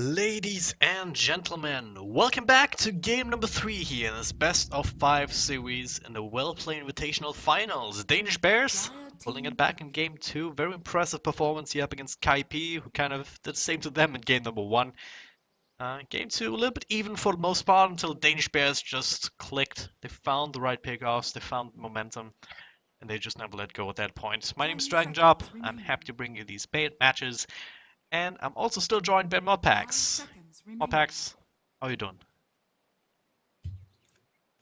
Ladies and gentlemen, welcome back to game number 3 here in this best of 5 series in the WellPlay Invitational Finals. Danish Bears pulling it back in game 2. Very impressive performance here up against Kaipi, who kind of did the same to them in game number 1. Game 2 a little bit even for the most part until Danish Bears just clicked. They found the right pickoffs, they found momentum, and they just never let go at that point. My name is Dragon Job. I'm happy to bring you these matches. And I'm also still joined by Modpacks. Modpacks, how are you doing?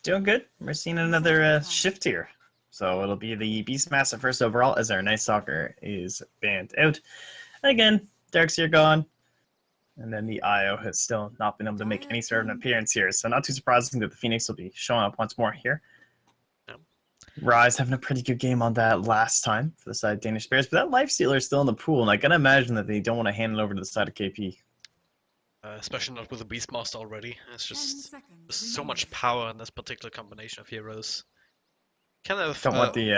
Doing good. We're seeing another shift here. So it'll be the Beastmaster first overall as our Night Stalker is banned out. And again, Darkseer gone. And then the IO has still not been able to make any sort of an appearance here. So not too surprising that the Phoenix will be showing up once more here. Yep. Rise having a pretty good game on that last time for the side of Danish Bears. But that Lifestealer is still in the pool. And I can imagine that they don't want to hand it over to the side of KP. Especially not with the Beastmaster already. It's just there's so much power in this particular combination of heroes. Kind of don't want the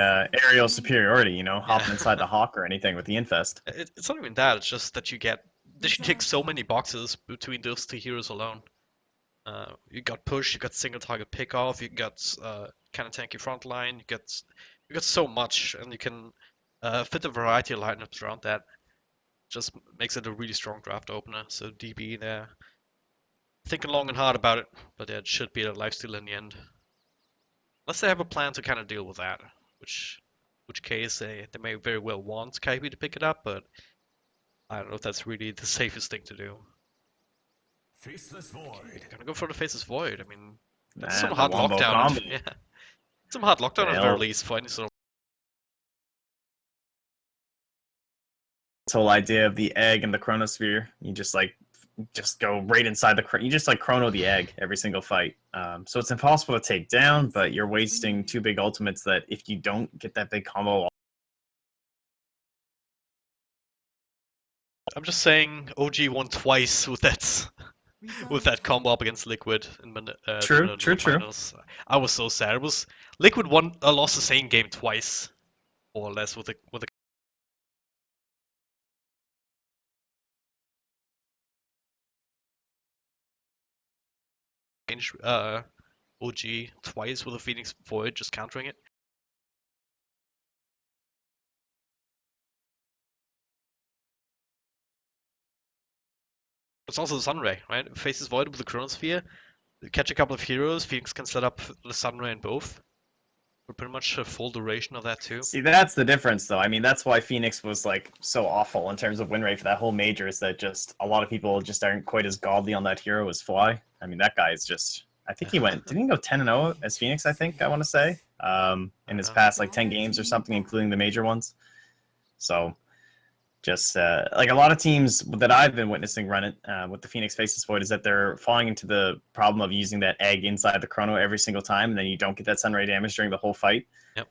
aerial superiority, you know, hopping inside the Hawk or anything with the Infest. It's not even that. It's just that you tick so many boxes between those two heroes alone. You got push, you got single target pick off, you got kind of tanky frontline, you got so much, and you can fit a variety of lineups around that. Just makes it a really strong draft opener. So DB there, thinking long and hard about it, but yeah, it should be a lifesteal in the end. Unless they have a plan to kind of deal with that, which case they may very well want Kaipi to pick it up, but I don't know if that's really the safest thing to do. Faceless Void. Gonna go for the Faceless Void. I mean, That's some hard lockdown. Yeah, some hard lockdown at the very least for any sort of. This whole idea of the egg and the chronosphere, you just go right inside the you just like chrono the egg every single fight. So it's impossible to take down, but you're wasting two big ultimates that if you don't get that big combo. I'm just saying OG won twice with that combo up against Liquid in True. finals. I was so sad. It was Liquid lost the same game twice, more or less with the OG twice with a Phoenix Void, just countering it. It's also the Sunray, right? Faces Void with the Chronosphere. Catch a couple of heroes, Phoenix can set up the Sunray in both. For pretty much a full duration of that too. See, that's the difference, though. I mean, that's why Phoenix was like so awful in terms of win rate for that whole major. Is that just a lot of people just aren't quite as godly on that hero as Fly. I mean, that guy is just. I think he went. Didn't he go 10-0 as Phoenix? I think I want to say in his past like 10 games or something, including the major ones. So. Just like a lot of teams that I've been witnessing run it with the Phoenix Faceless Void is that they're falling into the problem of using that egg inside the chrono every single time, and then you don't get that Sunray damage during the whole fight. Yep.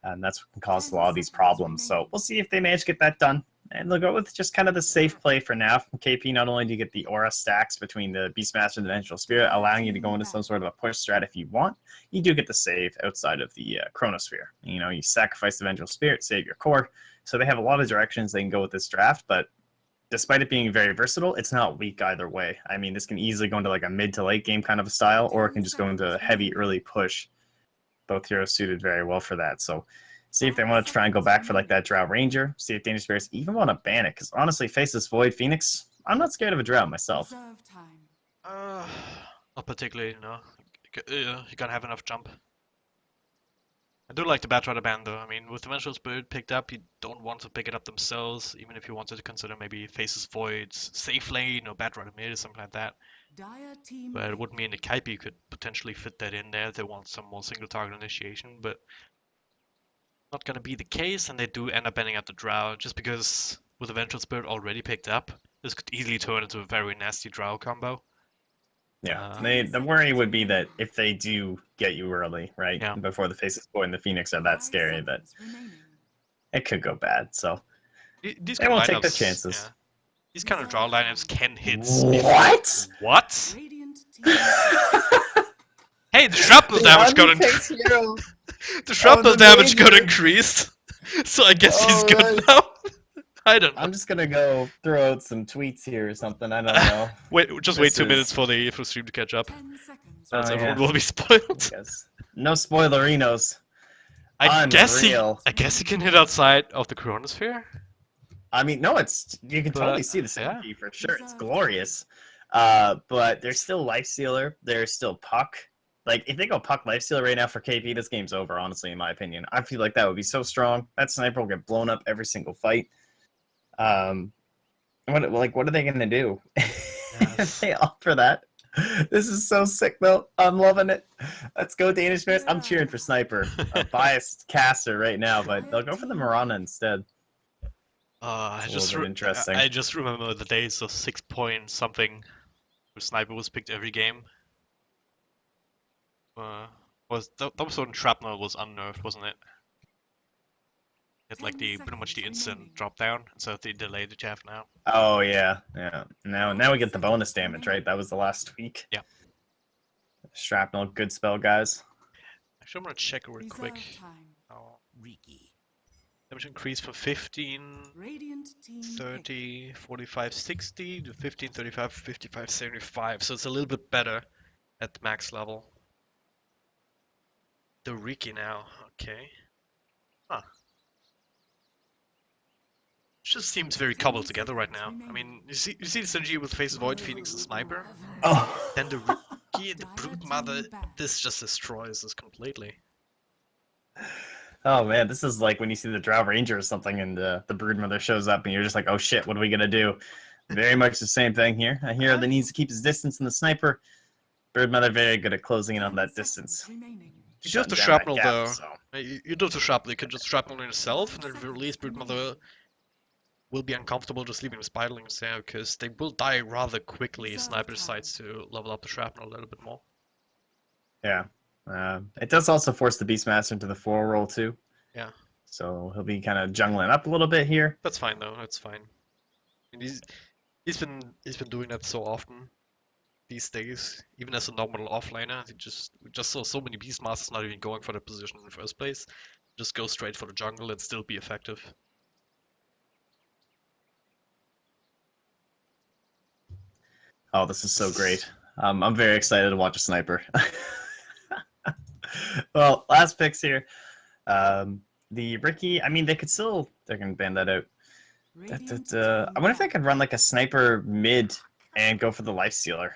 And that's what can cause a lot of these problems. So we'll see if they manage to get that done. And they'll go with just kind of the safe play for now from KP. Not only do you get the aura stacks between the Beastmaster and the Dimensional Spirit, allowing you to go into some sort of a push strat if you want, you do get the save outside of the Chronosphere. You know, you sacrifice the Dimensional Spirit, save your core. So they have a lot of directions they can go with this draft, but despite it being very versatile, it's not weak either way. I mean, this can easily go into like a mid to late game kind of a style, or it can just go into a heavy early push. Both heroes suited very well for that. So see if they want to try and go back for like that Drow Ranger. See if Danish Bears even want to ban it, because honestly, Faceless Void Phoenix, I'm not scared of a Drow myself. Not particularly, no. You gotta have enough jump. I do like the Batrider ban though. I mean, with Dimensional Spirit picked up, you don't want to pick it up themselves, even if you wanted to consider maybe Faceless Void's safe lane or Batrider mid or something like that. But it would mean that Kaipi could potentially fit that in there if they want some more single target initiation, but not gonna be the case, and they do end up banning out the Drow, just because with Dimensional Spirit already picked up, this could easily turn into a very nasty Drow combo. Yeah, the worry would be that if they do get you early, right, before the Faceless Void and the Phoenix are that scary, that it could go bad. So these they won't take the chances. Yeah. These kind of draw lineups can hit. What? What? Hey, the shrapnel damage got increased. The shrapnel damage got increased, so I guess he's good now. I don't know. I'm just gonna go throw out some tweets here or something. I don't know. Wait, just wait This 2 minutes is- for the stream to catch up. 10 seconds. Or else Oh, everyone yeah. will be spoiled. Yes. No spoilerinos. I guess Unreal. he can hit outside of the chronosphere. I mean, no, you can But, totally see the yeah. synergy for sure. It's glorious. But there's still Life Stealer. There's still Puck. Like, if they go Puck Life Stealer right now for KP, this game's over, honestly, in my opinion. I feel like that would be so strong. That sniper will get blown up every single fight. What are they going to do? If they offer that? This is so sick, though. I'm loving it. Let's go, Danish fans. I'm cheering for Sniper. A biased caster right now, but they'll go for the Marana instead. I It's a just little bit interesting. I just remember the days of 6 point something, where Sniper was picked every game. That was when Shrapnel was unnerved, wasn't it? It's like 10 pretty much the seconds instant remaining. drop down instead of the delay that you have now. Oh, yeah. Now we get the bonus damage, right? That was the last tweak. Yeah. Shrapnel, good spell, guys. Actually, I'm gonna check real quick. Reserve time. Oh, Riki. damage increase from 15, Radiant team 30, 45, 60 to 15, 35, 55, 75. So it's a little bit better at the max level. The Riki now, okay. Huh. Just seems very cobbled together right now. I mean, you see the synergy with Faces Void, Phoenix, and Sniper. Oh. Then the Riki and the Brood Mother. This just destroys this completely. Oh, man, this is like when you see the Drow Ranger or something and the Broodmother shows up and you're just like, oh, shit, what are we going to do? Very much the same thing here. A hero that needs to keep his distance, and the Sniper, Broodmother very good at closing in on that distance. You do have Shutting to down shrapnel that gap, though. so. You do have to shrapnel. You can just shrapnel yourself, and then if you release Broodmother, will be uncomfortable just leaving the spiderlings there because they will die rather quickly if Sniper decides to level up the shrapnel a little bit more. Yeah. It does also force the Beastmaster into the 4 roll, too. Yeah. So he'll be kind of jungling up a little bit here. That's fine though. That's fine. And he's been doing that so often these days. Even as a normal offlaner, we just saw so many Beastmasters not even going for that position in the first place. Just go straight for the jungle and still be effective. Oh, this is so great. I'm very excited to watch a Sniper. Well, last picks here. The Riki, I mean, they're going to ban that out. I wonder if they could run like a Sniper mid and go for the Life Stealer.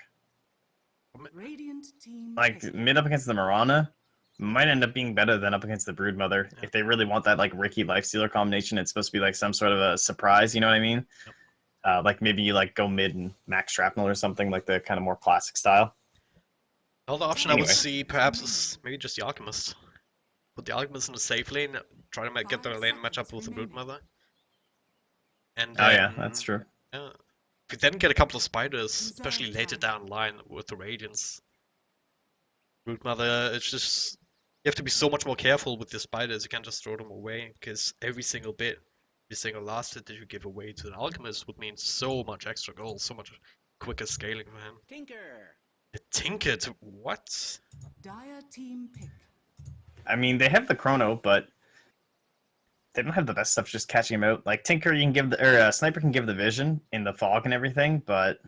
Like, mid up against the Marana might end up being better than up against the Broodmother. Yeah. If they really want that, like, Riki Life Stealer combination, it's supposed to be like some sort of a surprise, you know what I mean? Yep. Like, maybe you like go mid and max Shrapnel or something, like the kind of more classic style. Another option I Anyway. would see perhaps is maybe just the Alchemist. Put the Alchemist in the safe lane, try to get their lane match up with the Broodmother. And Oh, yeah, then, that's true. yeah. If you then get a couple of spiders, especially later down the line with the Radiance. Broodmother, it's just... You have to be so much more careful with the spiders, you can't just throw them away, because every single bit, every single last hit that you give away to an Alchemist would mean so much extra gold, so much quicker scaling for him. Tinker. A Tinker to what? Dire team pick. I mean, they have the Chrono, but they don't have the best stuff just catching him out. Like, Tinker, you can give Sniper can give the vision in the fog and everything, but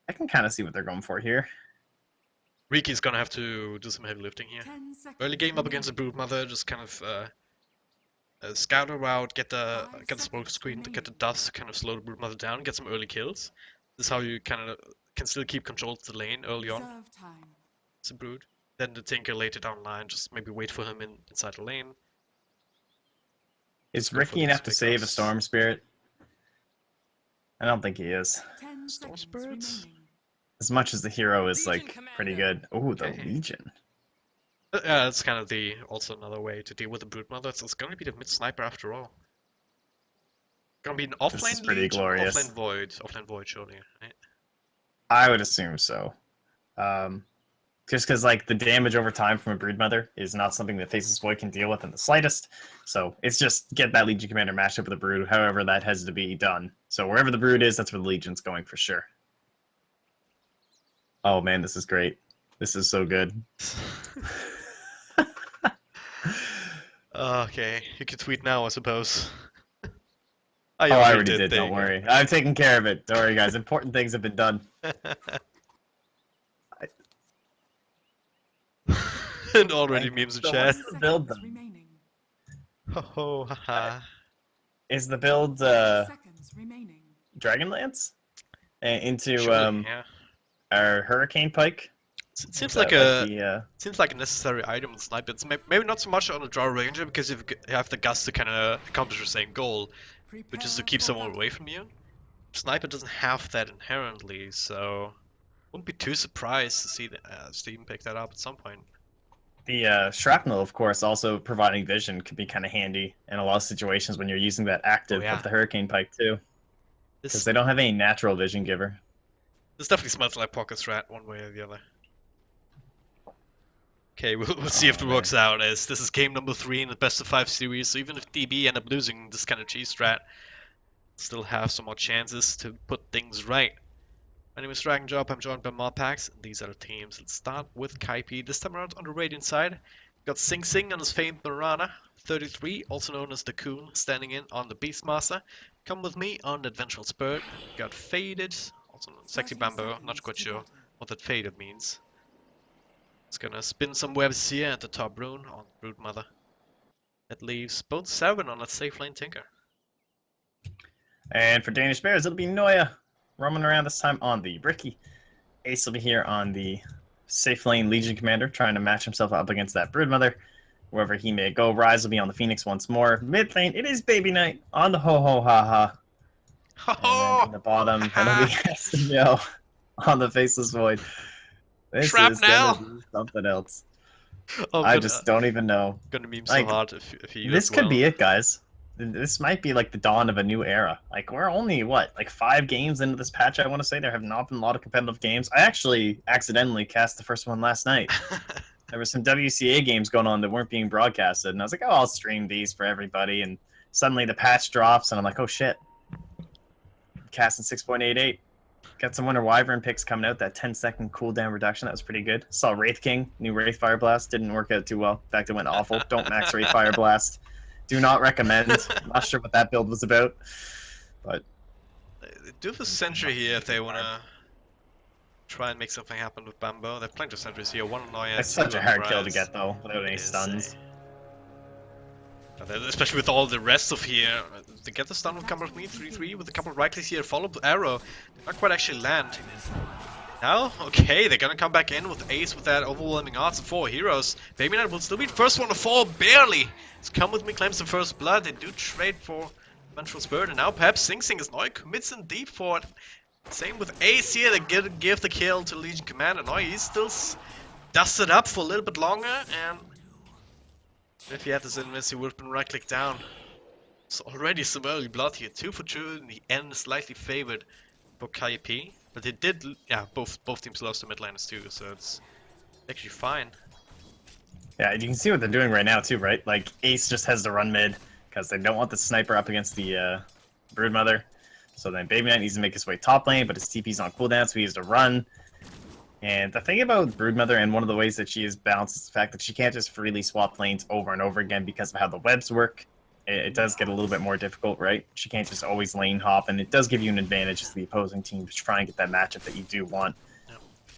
I can kind of see what they're going for here. Riki's gonna have to do some heavy lifting here. 10 seconds Early game up against the remaining. Broodmother, just kind of scout her out, get the smoke screen, to get the dust, kind of slow the Broodmother down, get some early kills. This is how you kind of can still keep control of the lane early on. Reserve time. It's a Brood. Then the Tinker later down the line, just maybe wait for him inside the lane. Is Go for Riki these enough to save a pickups. Storm Spirit? I don't think he is. 10 Storm seconds spirits? remaining. As much as the hero is, Legion like, pretty Commander. good. Oh, the Okay. Legion. Yeah, that's kind of also another way to deal with the Broodmother. It's gonna be the mid sniper after all. Gonna be an This offlane is pretty Legion, glorious. offlane void surely, right? I would assume so. Just because, like, the damage over time from a Broodmother is not something that Faceless Void can deal with in the slightest. So it's just get that Legion Commander matched up with the Brood, however that has to be done. So wherever the Brood is, that's where the Legion's going for sure. Oh man, this is great. This is so good. Okay, you can tweet now, I suppose. Oh, I already already did. there Don't you go. worry. I've taken care of it. Don't worry, guys. Important things have been done. And already memes in So chat. what's the build Seconds then? remaining. Ho ho, haha. Is the build Seconds remaining. Dragonlance into Surely, yeah. our Hurricane Pike? It Is seems that like a the seems like a necessary item in Sniper. It's maybe not so much on a draw ranger because you have the guts to kind of accomplish the same goal, which is to Prepare keep for someone battle. away from you. Sniper doesn't have that inherently, so wouldn't be too surprised to see Steam pick that up at some point. shrapnel, of course, also providing vision could be kind of handy in a lot of situations when you're using that active Oh, yeah. of the Hurricane Pike too, because This they don't have any natural vision giver. this definitely smells like pocket strat one way or the other. Okay, we'll see if it man. works out, as this is game number 3 in the best of 5 series, so even if DB end up losing this kind of cheese strat, still have some more chances to put things right. My name is Dragon Job, I'm joined by Marpax, and these are the teams. Let's start with Kaipi, this time around on the Radiant side. We've got Sing Sing on his famed Marana, 33, also known as the Coon, standing in on the Beastmaster. Come with me on the Adventurous Bird. We've got Faded, also known as Sexy 30 Bamboo, not seconds quite to sure battle. what that Faded means. It's gonna spin some webs here at the top rune on Broodmother. That leaves both 7 on that safe lane Tinker. And for Danish Bears, it'll be Noya roaming around this time on the Bricky. Ace will be here on the safe lane Legion Commander, trying to match himself up against that Broodmother. Wherever he may go, Rise will be on the Phoenix once more. Mid lane, it is Baby Knight on the Ho Ho Ha Ha. And then in the bottom, it'll be Yo on the Faceless Void. This is gonna Shrapnel! be something else. I'm I gonna, just don't even know. gonna meme so Like, hard if he this does could well. be it, guys. This might be like the dawn of a new era. Like, we're only what, like 5 games into this patch, I want to say. There have not been a lot of competitive games. I actually accidentally cast the first one last night. There were some WCA games going on that weren't being broadcasted, and I was like, oh, I'll stream these for everybody. And suddenly the patch drops, and I'm like, oh shit. Casting 6.88. Got some Winter Wyvern picks coming out. That 10-second cooldown reduction, that was pretty good. Saw Wraith King, new Wraith Fire Blast. Didn't work out too well. In fact, it went awful. Don't max Wraith Fire Blast. Do not recommend. Not sure what that build was about. But They do the sentry here if they wanna try and make something happen with Bambo. They have plenty of sentries here. One annoyance. it's such a hard kill to get, though, without any stuns. Especially with all the rest of here. They get the stun with Come With Me, 3-3, with a couple of right clicks here, follow the arrow. Did not quite actually land. Now, okay, they're gonna come back in with Ace with that overwhelming odds. 4 heroes. Baby Knight will still be the first one to fall, barely. It's Come With Me claims the first blood. They do trade for Vengeful Spirit, and now perhaps Sing Sing is Noi commits in deep for it. Same with Ace here, they give the kill to Legion Commander. Noi, he's still dusted up for a little bit longer, and if he had this invis, he would have been right-clicked down. It's already some early blood here. 2 for 2 in the end, slightly favored for Kaipi. But they did, yeah, both teams lost to mid laners too, so it's actually fine. Yeah, you can see what they're doing right now, too, right? Like, Ace just has to run mid, because they don't want the sniper up against the Broodmother. So then Baby Knight needs to make his way top lane, but his TP's on cooldown, so he has to run. And the thing about Broodmother, and one of the ways that she is balanced, is the fact that she can't just freely swap lanes over and over again because of how the webs work. It does get a little bit more difficult, right? She can't just always lane hop, and it does give you an advantage as the opposing team to try and get that matchup that you do want. Yeah.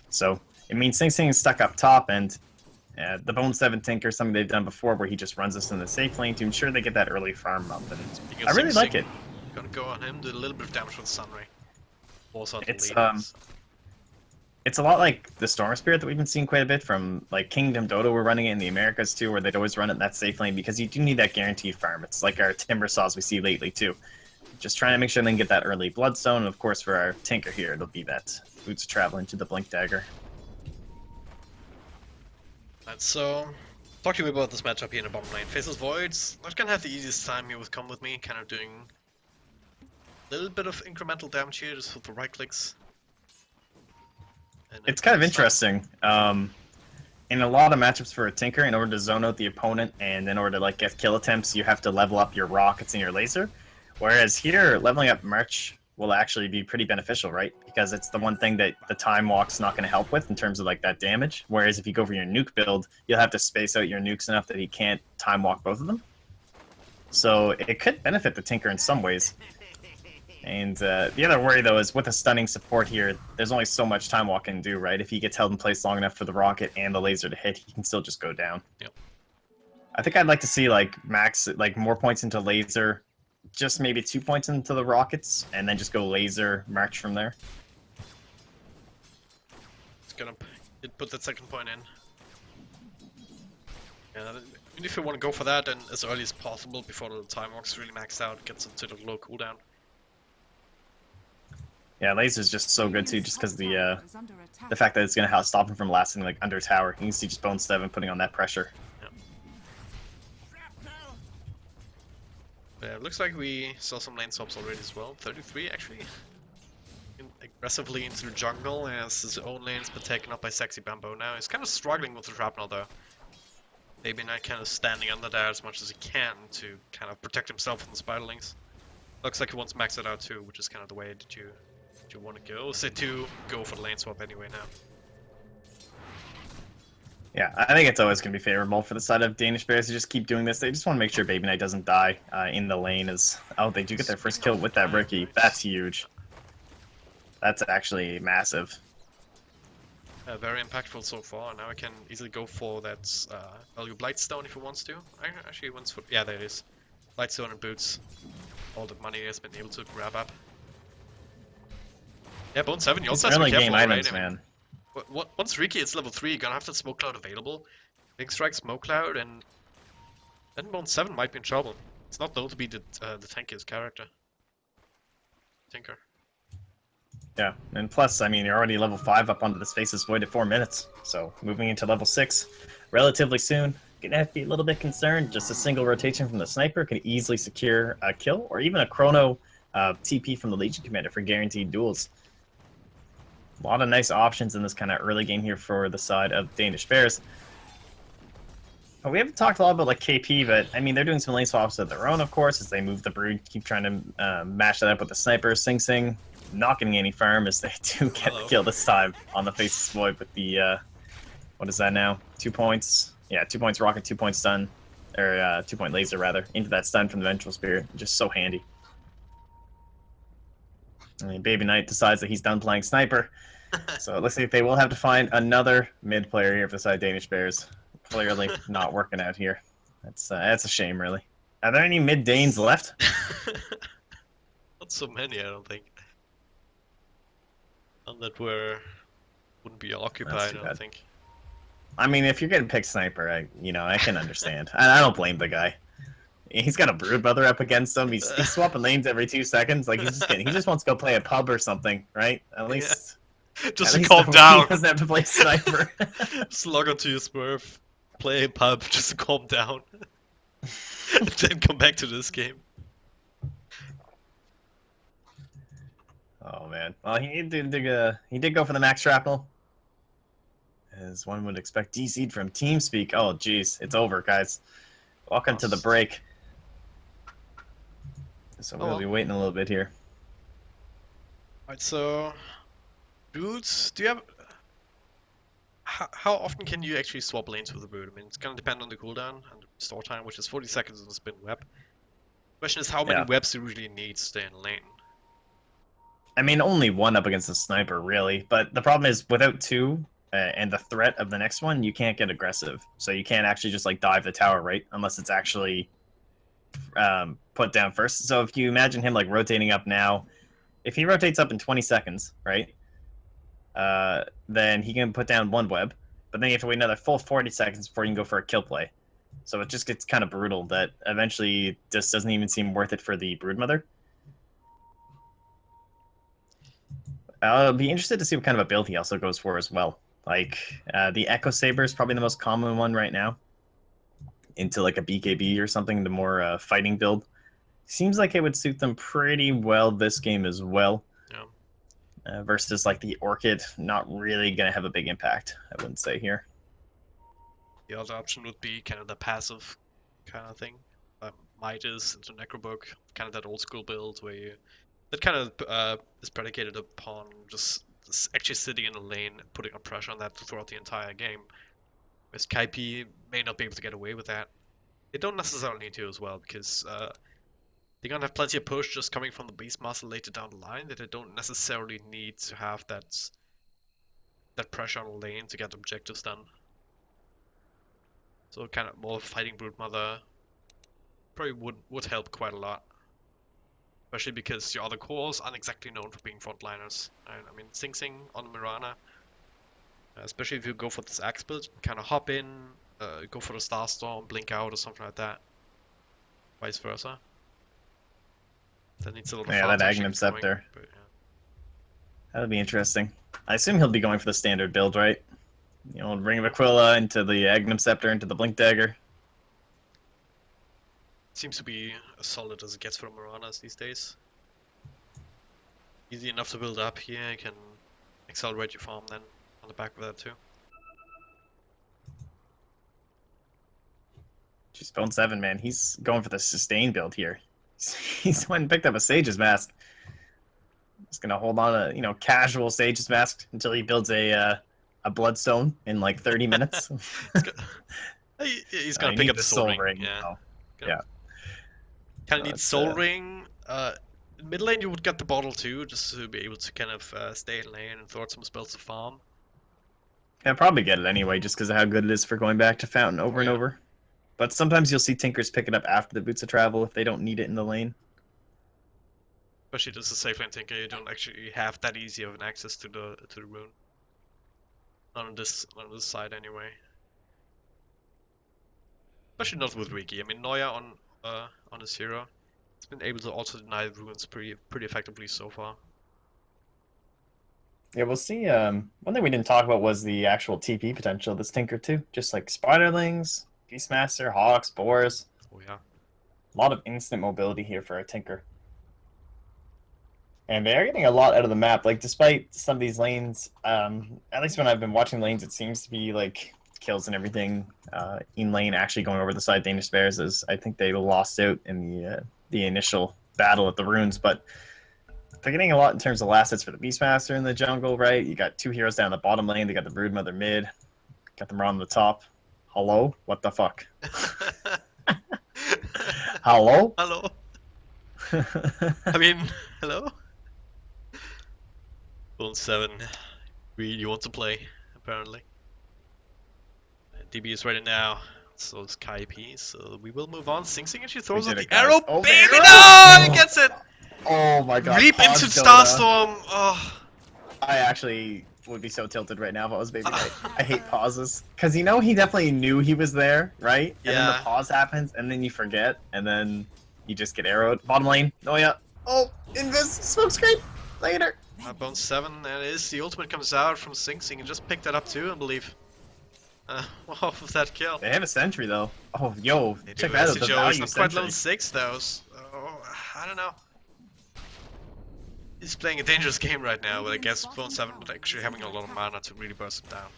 So it means Sing Sing is stuck up top, and the Bone 7 Tinker, something they've done before where he just runs us in the safe lane to ensure they get that early farm up. And I really like it. Gonna go on him, do a little bit of damage with Sunray. Also on the It's lead. It's a lot like the Storm Spirit that we've been seeing quite a bit from, like, Kingdom Dota. We're running it in the Americas, too, where they'd always run it in that safe lane because you do need that guaranteed farm. It's like our Timber Saws we see lately, too. Just trying to make sure they can get that early Bloodstone, and of course for our Tinker here, it'll be that Boots of Travel into the Blink Dagger. And so, talk to me about this matchup here in the bottom lane. Faceless Voids, not gonna have the easiest time here with Come With Me, kind of doing a little bit of incremental damage here just with the right clicks. It's kind of interesting. In a lot of matchups for a Tinker, in order to zone out the opponent and in order to like get kill attempts, you have to level up your rockets and your laser. Whereas here, leveling up March will actually be pretty beneficial, right? Because it's the one thing that the Time Walk's not going to help with in terms of like that damage. Whereas if you go for your nuke build, you'll have to space out your nukes enough that he can't Time Walk both of them. So it could benefit the Tinker in some ways. And the other worry, though, is with a stunning support here, there's only so much time Walk can do, right? If he gets held in place long enough for the rocket and the laser to hit, he can still just go down. Yep. I think I'd like to see, like, max, like, more points into laser, just maybe 2 points into the rockets, and then just go laser, march from there. It's gonna put that second point in. Yeah, and if you want to go for that, then as early as possible before the time walk's really maxed out, gets into the low cooldown. Yeah, laser's just so good too, just because the Is under attack. fact that it's gonna stop him from lasting like under tower. You can see just Bone 7 putting on that pressure. Yeah, it looks like we saw some lane swaps already as well. 33 actually. Aggressively into the jungle as his own lane's been taken up by Sexy Bamboo now. He's kind of struggling with the shrapnel though. Maybe not kind of standing under there as much as he can to kind of protect himself from the spiderlings. Looks like he wants to max it out too, which is kind of the way that you want to go. Say to go for the lane swap anyway now. Yeah, I think it's always going to be favorable for the side of Danish Bears to just keep doing this. They just want to make sure Baby Knight doesn't die in the lane. Oh, they do get their first kill with that rookie. That's huge. That's actually massive. Very impactful so far. Now I can easily go for that value Blightstone if he wants to. Actually, he wants for... Yeah, there it is. Blightstone and boots. All the money he has been able to grab up. Yeah, Bone 7, you also have to be Early careful, game right? items, I mean, man. once Riki hits level 3, you're gonna have that Smoke Cloud available. Big Strike, Smoke Cloud, and then Bone 7 might be in trouble. It's not known to be the tankiest character. Tinker. Yeah, and plus, I mean, you're already level 5 up onto this Faceless Void at 4 minutes. So, moving into level 6 relatively soon. Gonna have to be a little bit concerned. Just a single rotation from the Sniper could easily secure a kill, or even a Chrono TP from the Legion Commander for guaranteed duels. A lot of nice options in this kind of early game here for the side of Danish Bears. But we haven't talked a lot about like KP, but I mean, they're doing some lane swaps of their own, of course, as they move the Brood, keep trying to match that up with the Sniper. Sing Sing not getting any farm as they do get the kill this time on the Faceless Void with the, what is that now? 2 points. Yeah, 2 points rocket, 2 points stun, or 2 point laser rather, into that stun from the Vengeful Spirit. Just so handy. I mean, Baby Knight decides that he's done playing Sniper. So it looks like they will have to find another mid player here for the side of Danish Bears. Clearly not working out here. That's a shame, really. Are there any mid Danes left? Not so many, I don't think. None that wouldn't be occupied, I don't think. I mean, if you're getting picked Sniper, I can understand. I don't blame the guy. He's got a Brood Brother up against him. He's swapping lanes every 2 seconds. Like he just wants to go play a pub or something, right? At least. Yeah. Just at to calm down. He doesn't have to play Sniper. Just log onto your Smurf, play a pub, just to calm down, and then come back to this game. Oh man. Well, he did go for the max shrapnel, as one would expect. DC'd from TeamSpeak. Oh jeez, it's over, guys. Welcome to the break. So we'll be waiting a little bit here. Alright, so Broods, do you have... How often can you actually swap lanes with the Brood? I mean, it's gonna depend on the cooldown and the store time, which is 40 seconds on the spin web. Question is, how many webs do you really need to stay in lane? I mean, only one up against the Sniper, really. But the problem is, without 2, and the threat of the next one, you can't get aggressive. So you can't actually just, like, dive the tower, right? Unless it's actually put down first. So if you imagine him, like, rotating up now, if he rotates up in 20 seconds, right? Then he can put down 1 web. But then you have to wait another full 40 seconds before you can go for a kill play. So it just gets kind of brutal that eventually just doesn't even seem worth it for the Broodmother. I'll be interested to see what kind of a build he also goes for as well. Like, the Echo Saber is probably the most common one right now. Into like a BKB or something, the more fighting build. Seems like it would suit them pretty well this game as well. Yeah. Versus like the Orchid, not really going to have a big impact, I wouldn't say here. The other option would be kind of the passive kind of thing. Midas into Necrobook, kind of that old school build where you... That kind of is predicated upon just actually sitting in a lane and putting up pressure on that throughout the entire game. Whereas Kaipi may not be able to get away with that. They don't necessarily need to as well, because They're gonna have plenty of push just coming from the Beastmaster later down the line that they don't necessarily need to have that pressure on the lane to get objectives done. So kind of more fighting Broodmother probably would help quite a lot. Especially because your other cores aren't exactly known for being frontliners. I mean, Sing Sing on Mirana, especially if you go for this axe build, kind of hop in, go for the Starstorm, blink out or something like that. Vice versa. That needs a little Yeah, farm that to actually Agnum get going, Scepter. but, yeah. That'll be interesting. I assume he'll be going for the standard build, right? You know, Ring of Aquila into the Agnum Scepter into the Blink Dagger. Seems to be as solid as it gets for Miranas these days. Easy enough to build up here, you can accelerate your farm then on the back of that too. Just Bone 7, man. He's going for the sustain build here. He's went and picked up a Sage's Mask. He's gonna hold on to, you know, casual Sage's Mask until he builds a Bloodstone in like 30 minutes. He's gonna he pick needs up the the Soul Soul Ring. Ring, Yeah. though. Gonna- Yeah. Kind of No, need it's, Soul Ring. In mid lane you would get the bottle too, just to be able to kind of stay in lane and throw out some spells to farm. I'll probably get it anyway, just because of how good it is for going back to Fountain over and Yeah. over. But sometimes you'll see Tinkers pick it up after the Boots of Travel if they don't need it in the lane. Especially as a safe lane tinker, you don't actually have that easy of an access to the rune. Not on this side anyway. Especially not with Riki. I mean, Noya on his hero, it's been able to also deny runes pretty effectively so far. Yeah, we'll see. One thing we didn't talk about was the actual TP potential of this Tinker too. Just like Spiderlings, Beastmaster, Hawks, Boars. Oh yeah. A lot of instant mobility here for a Tinker. And they are getting a lot out of the map. Like, despite some of these lanes, at least when I've been watching lanes, it seems to be like kills and everything in lane actually going over the side Danish Bears, as I think they lost out in the initial battle at the runes. But they're getting a lot in terms of last hits for the Beastmaster in the jungle, right? You got two heroes down the bottom lane. They got the Broodmother mid. Got them on the top. Hello? What the fuck? Hello? Hello. I mean, hello. Bone 7 really want to play, apparently. DB is ready now. So is Kaipi. So we will move on. Sing Sing actually throws out did the it, guys. arrow. Oh, the Baby, arrow! no! He gets it! Oh my god. Leap pause into Dota. Starstorm. Oh. I actually would be so tilted right now if I was Baby Knight. I hate pauses. Because you know he definitely knew he was there, right? And then Yeah. the pause happens, and then you forget, and then you just get arrowed. Bottom lane. Oh yeah. Oh, Invis. Smokescreen. Later. Bone 7, and it is the ultimate comes out from Sing Sing and just picked that up too, I believe. Off of that kill. They have a sentry though. Oh, yo. They Check do. that out. The Joe is value not quite sentry. level 6 though. Oh, I don't know. He's playing a dangerous game right now, but I guess Bone 7 would actually having a lot of mana to really burst him down.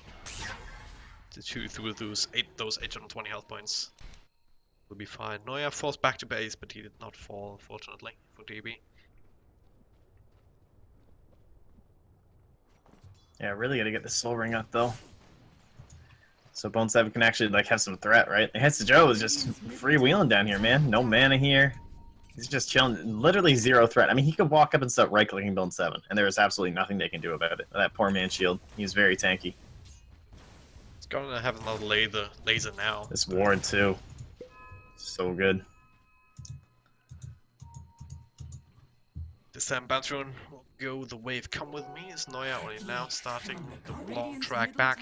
To chew through those 820 health points. Will be fine. Noya falls back to base, but he did not fall, unfortunately, for DB. Yeah, really gotta get the soul ring up though. So Bone 7 can actually like have some threat, right? Hetsu Joe is just freewheeling down here, man. No mana here. He's just chilling. Literally zero threat. I mean, he could walk up and start right-clicking Bone 7, and there is absolutely nothing they can do about it. That poor man shield. He's very tanky. He's gonna have another laser now. This ward too. So good. This time Batron will go the wave come with me. Is Noya only now starting the long track back.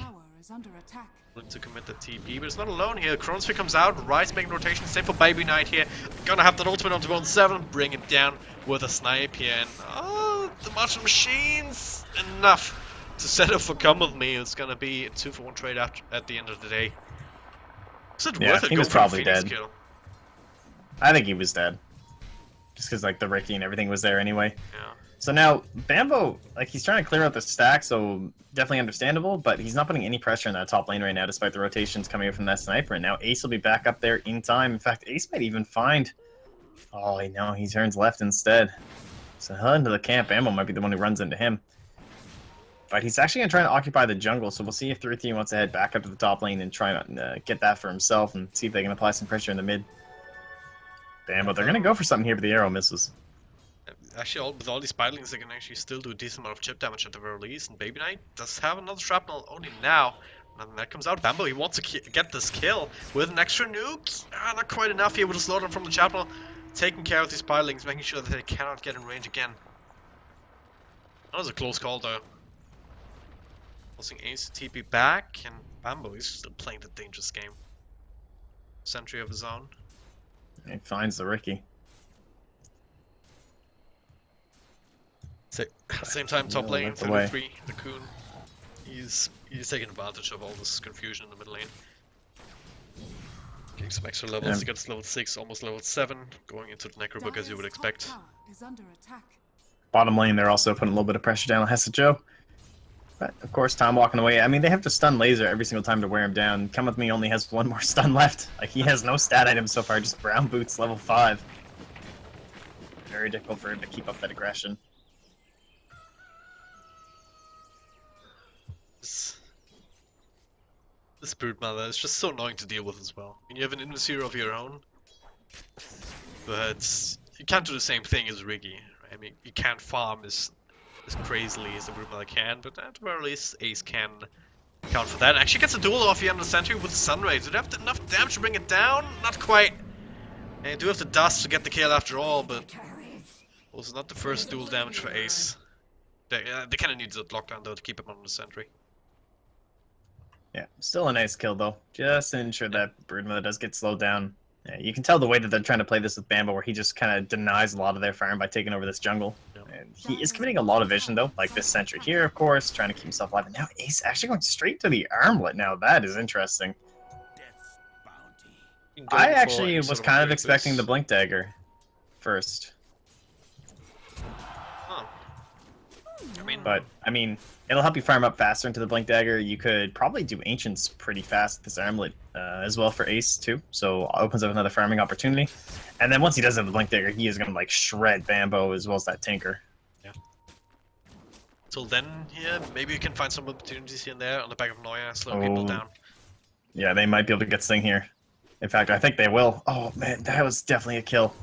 Willing to commit the TP, but it's not alone here. Chronosphere comes out, Rise making rotation, same for Baby Knight here. Gonna have that ultimate onto Bone 7, bring him down with a snipe here, and oh, the Martian Machines! Enough to set up for come with me. It's gonna be a 2-for-1 trade at the end of the day. Is it Yeah, worth it? he Go was for the probably Phoenix dead. kill. I think he was dead. Just because like the Ricky and everything was there anyway. Yeah. So now Bambo, like he's trying to clear out the stack, so definitely understandable, but he's not putting any pressure in that top lane right now despite the rotations coming in from that sniper, and now Ace will be back up there in time. In fact, Ace might even find... Oh, no, he turns left instead. So he'll into the camp. Bambo might be the one who runs into him. But he's actually going to try to occupy the jungle, so we'll see if 3-3 wants to head back up to the top lane and try and get that for himself and see if they can apply some pressure in the mid. Damn, but they're gonna go for something here, but the arrow misses. Actually, with all these spiderlings, they can actually still do a decent amount of chip damage at the very least. And Baby Knight does have another shrapnel only now. And that comes out. Bambo, he wants to get this kill with an extra nuke. Not quite enough here with a slaughter from the chapel. Taking care of these spiderlings, making sure that they cannot get in range again. That was a close call though. Forcing Ace to TP back, and Bambo is still playing the dangerous game. Sentry of his own. He finds the Ricky. Same time, top lane, that's the way. 33, the Coon. He's taking advantage of all this confusion in the mid lane. Getting some extra levels, he gets level 6, almost level 7, going into the Necro book as you would expect. Is under attack. Bottom lane, they're also putting a little bit of pressure down on Hessa Joe. But, of course, Tom walking away. I mean, they have to stun laser every single time to wear him down. Come With Me only has one more stun left. Like, he has no stat items so far, just brown boots, level 5. Very difficult for him to keep up that aggression. This Broodmother is just so annoying to deal with as well. I mean, you have an Invisir of your own, but you can't do the same thing as Riggy. I mean, you can't farm as crazily as the Broodmother can, but at the very least, Ace can account for that. And actually gets a duel off here on the Sentry with the Sunray. Do they have enough damage to bring it down? Not quite. And you do have the dust to get the kill after all, but also not the first duel damage for Ace. They kind of need the lockdown though to keep him on the Sentry. Yeah, still a nice kill though. Just to ensure that Broodmother does get slowed down. Yeah, you can tell the way that they're trying to play this with Bambo, where he just kind of denies a lot of their farm by taking over this jungle. Yep. And he is committing a lot of vision though, like this Sentry here, of course, trying to keep himself alive. And now Ace actually going straight to the armlet. Now that is interesting. I actually was kind of expecting the Blink Dagger first. Huh. But, I mean, it'll help you farm up faster into the Blink Dagger. You could probably do Ancients pretty fast with this armlet as well for Ace, too. So, opens up another farming opportunity. And then once he does have the Blink Dagger, he is going to, like, shred Bambo as well as that Tinker. Yeah. Till then, yeah, maybe you can find some opportunities here and there on the back of Noya, slow people down. Yeah, they might be able to get Sting here. In fact, I think they will. Oh, man, that was definitely a kill.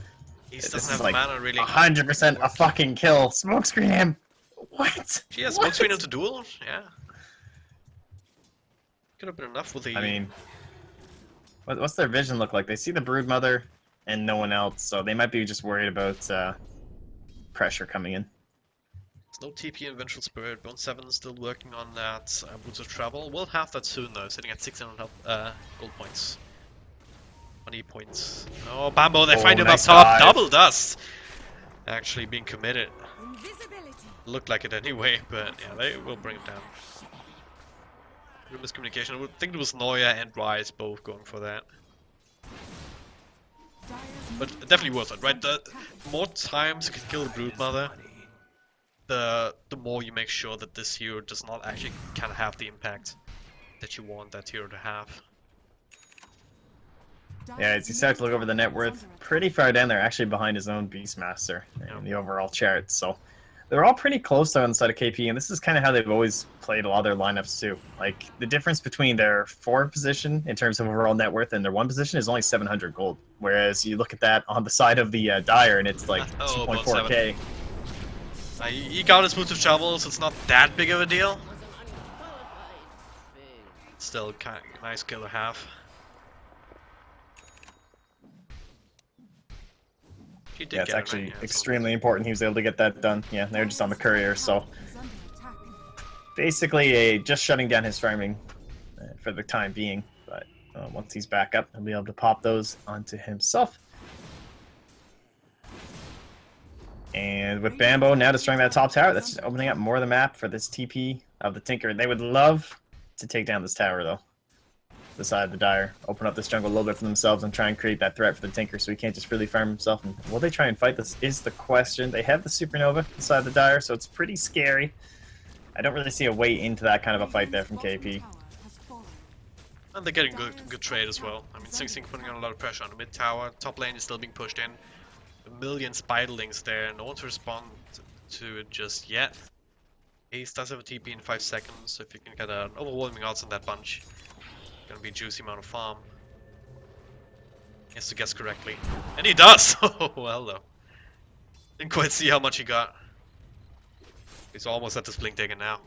Ace This doesn't is have like mana, really. 100% a fucking kill. Smokescreen him. What? She has What? smokescreen into duel? Yeah. Could have been enough with the... I mean, what's their vision look like? They see the Broodmother and no one else, so they might be just worried about pressure coming in. There's no TP in Vengeful Spirit. Bone 7 is still working on that. Boots of Travel. We'll have that soon though, sitting at 600 gold points. 20 points. Oh, Bambo, they find him nice up top. dive. Double dust! Actually being committed. Invisibility. Looked like it anyway, but yeah, they will bring him down. Real miscommunication. I would think it was Noya and Rise both going for that. But definitely worth it, right? The more times you can kill the Broodmother, the more you make sure that this hero does not actually kind of have the impact that you want that hero to have. Yeah, as you start to look over the net worth, pretty far down there, actually behind his own Beastmaster in the overall chart. So they're all pretty close on the side of KP, and this is kind of how they've always played a lot of their lineups too. Like, the difference between their 4 position in terms of overall net worth and their 1 position is only 700 gold. Whereas you look at that on the side of the Dire, and it's like Oh, about 2.4k. He got his Boots of Travel, so it's not that big of a deal. Still kind of nice kill to have. Yeah, it's actually extremely important he was able to get that done. Yeah, they're just on the courier, so basically just shutting down his farming for the time being. But once he's back up, he'll be able to pop those onto himself. And with Bambo now destroying that top tower, that's just opening up more of the map for this TP of the Tinker. They would love to take down this tower, though. The side of the Dire. Open up this jungle a little bit for themselves and try and create that threat for the Tinker so he can't just freely farm himself. And will they try and fight this is the question. They have the Supernova inside of the Dire, so it's pretty scary. I don't really see a way into that kind of a fight there from KP. And they're getting good trade as well. I mean, Sing Sing putting on a lot of pressure on the mid tower. Top lane is still being pushed in. A million spiderlings there. No one to respond to it just yet. Ace does have a TP in 5 seconds, so if you can get an overwhelming odds on that bunch, gonna be a juicy amount of farm. He has to guess correctly. And he does! Oh, well though. Didn't quite see how much he got. He's almost at this blink dagger now.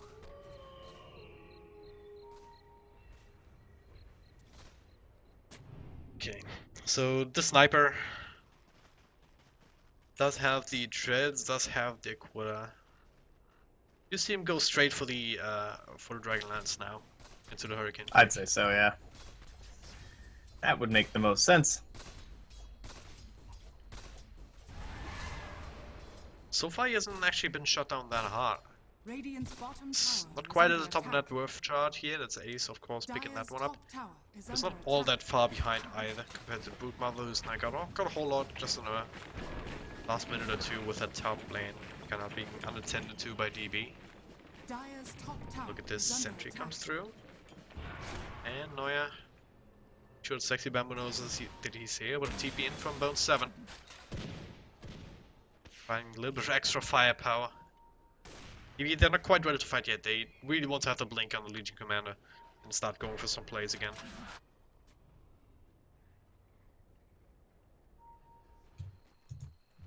Okay, so the sniper does have the dreads, does have the Aquila. You see him go straight for the Dragonlance now, into the Hurricane. I'd say so, yeah. That would make the most sense. So far he hasn't actually been shot down that hard. Radiant's bottom It's tower not is quite at under the top attack. net worth chart here, that's Ace of course picking that Dire's one up. top tower is It's under not all attack. that far behind either compared to Broodmother, who's now got a whole lot just in a last minute or two with that top lane kind of being unattended to by DB. Dire's top tower Look at this, is under sentry attack. comes through. And Neuer. Sure, Sexy Bamboo knows that he's here with a TP in from Bone 7. Finding a little bit of extra firepower. Maybe they're not quite ready to fight yet. They really want to have the blink on the Legion Commander and start going for some plays again.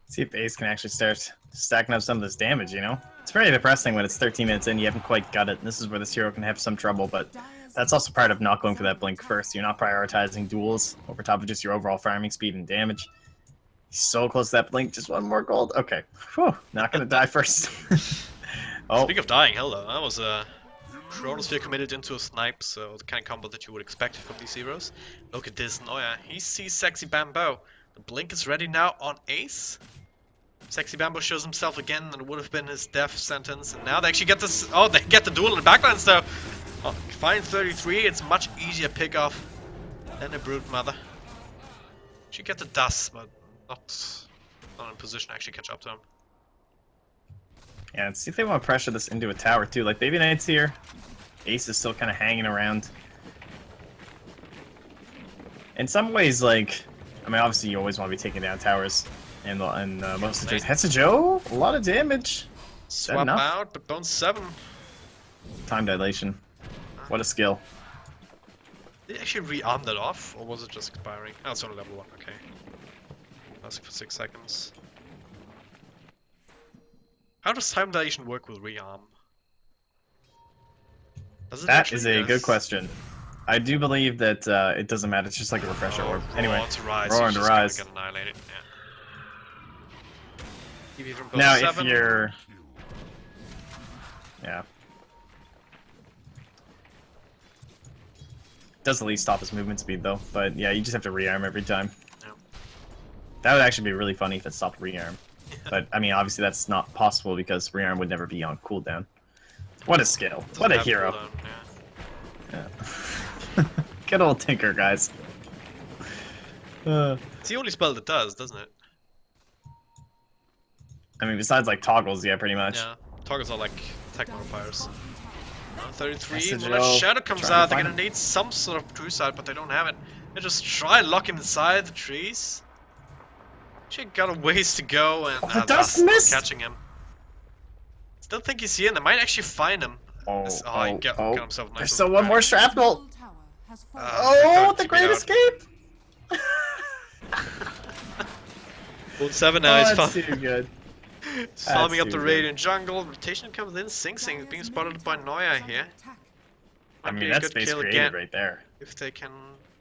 See if Ace can actually start stacking up some of this damage, you know? It's very depressing when it's 13 minutes in, you haven't quite got it. This is where this hero can have some trouble, but that's also part of not going for that blink first. You're not prioritizing duels over top of just your overall farming speed and damage. He's so close to that blink, just one more gold. Okay, whew, not gonna die first. Oh, Speaking of dying, hello, that was a Chronosphere committed into a snipe, so the kind of combo that you would expect from these heroes. Look at this, Neuer, he sees Sexy Bamboo. The blink is ready now on Ace. Sexy Bamboo shows himself again, and it would have been his death sentence. And now they actually get this. Oh, they get the duel in the backlands though. Oh, fine 33. It's much easier pick off than a Broodmother. She get the dust, but not in position to actually catch up to him. yeah, and see if they want to pressure this into a tower too. Like Baby Knight's here. Ace is still kind of hanging around. In some ways, like, I mean, obviously you always want to be taking down towers. And most of the Hetsa Joe, a lot of damage. Swap enough? out, but Bone 7. Time dilation. What a skill. Did they actually re-arm that off, or was it just expiring? Oh, it's only level 1, okay. Lasting for 6 seconds. How does time dilation work with re-arm? Does it That actually? is a Yes. good question. I do believe that it doesn't matter. It's just like a refresher orb. Anyway, Roar to rise. Roar He's to just gonna rise. get annihilated. Yeah. EV from Bone now 7. if you're... Yeah. Does at least stop his movement speed though, but yeah, you just have to rearm every time. Yeah. That would actually be really funny if it stopped rearm. But I mean, obviously that's not possible because rearm would never be on cooldown. What a skill! Doesn't What a have hero! cooldown, yeah. Yeah. Good old Tinker, guys. It's the only spell that does, doesn't it? I mean, besides like toggles, yeah, pretty much. Yeah. Toggles are like tech modifiers. 33, Message when a Joe. shadow comes Trying to out, they're find gonna him. need some sort of true sight, but they don't have it. They just try and lock him inside the trees. Actually got a ways to go, and Oh, the that's dust not missed! catching him. Still think he's here, and they might actually find him. Oh, He got himself nice There's little still one more crash. shrapnel! Middle tower has fallen. Oh, they the got great TP'd out. escape! Bolt 7 now, he's that's too good. farming up too the good. Radiant jungle. Rotation comes in, Sing Sing is being spotted by Neuer here. I Might be mean, a that's good space kill created again, right there. if they can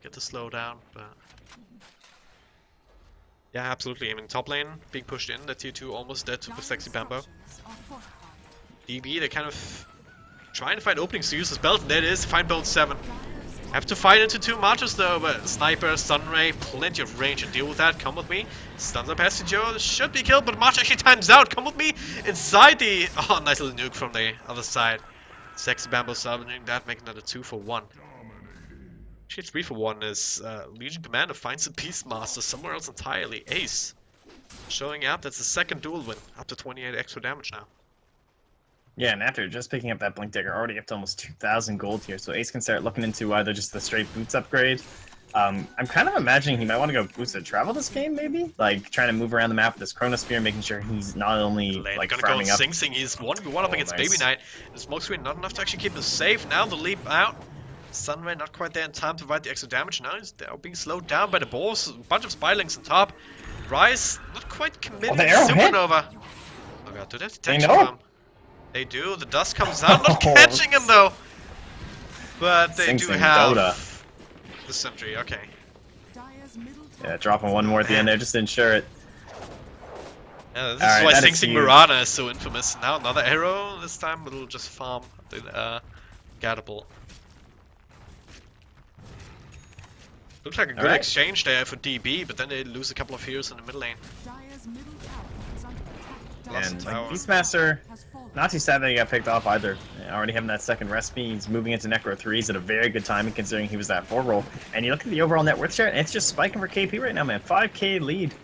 get the slow down, but... Yeah, absolutely. I mean, top lane being pushed in, the tier 2 almost dead with Sexy Bamboo. DB, they're kind of trying to find openings to use the spells, and there it is, find Bone 7. Have to fight into 2 marches though, but Sniper, Sunray, plenty of range to deal with that. Come with me. Stuns up Joe, should be killed, but March actually times out. Come with me inside the... Oh, nice little nuke from the other side. Sexy Bamboo salvaging that, making that a 2 for 1. Actually, 3 for 1 is Legion Commander finds a Beastmaster somewhere else entirely. Ace showing up. That's the second duel win, up to 28 extra damage now. Yeah, and after just picking up that Blink Dagger, already up to almost 2,000 gold here, so Ace can start looking into either just the straight boots upgrade. I'm kind of imagining he might want to go boots of travel this game, maybe? Like, trying to move around the map with this Chronosphere, making sure he's not only, like, Gonna farming go up... Sing Sing. He's 1v1 up against nice. Baby Knight. The smoke screen not enough to actually keep him safe. Now the leap out. Sunray not quite there in time to provide the extra damage. Now he's being slowed down by the balls. A bunch of Spylings on top. Rise not quite committing. the arrow hit. Supernova. Oh god, do they have detection know. from him? They do. The dust comes out. Not catching him though. But they Sing do Sing have Dota. the sentry. Okay. Dire's middle Yeah, tower dropping one more at the end there just to ensure it. Yeah, this Alright, is why that Sing is Sing huge. Mirana is so infamous. Now another arrow. This time it'll just farm the Gatable. Looks like a good Alright. exchange there for DB, but then they lose a couple of heroes in the mid lane. Dire's middle tower is under attack. Lost And the like, tower. Beastmaster, Has fallen. not too sad that he got picked off either. Already having that second recipe, he's moving into Necro 3s at a very good timing considering he was that 4 roll. And you look at the overall net worth share, and it's just spiking for KP right now, man. 5k lead.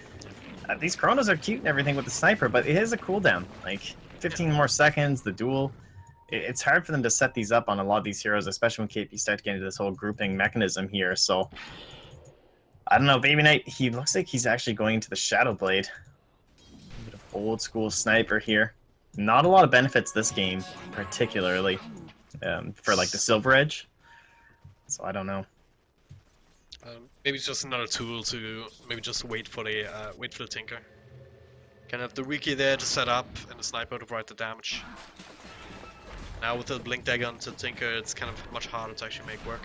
These chronos are cute and everything with the sniper, but it is a cooldown. Like, 15 more seconds, the duel. It's hard for them to set these up on a lot of these heroes, especially when KP starts getting into this whole grouping mechanism here, so... I don't know, Baby Knight, he looks like he's actually going into the Shadow Blade. A bit of old school sniper here. Not a lot of benefits this game, particularly, for like the Silver Edge. So I don't know. Maybe it's just another tool to maybe just wait for the Tinker. Can have the Riki there to set up and the sniper to provide the damage. Now with the Blink Dagger onto Tinker, it's kind of much harder to actually make work.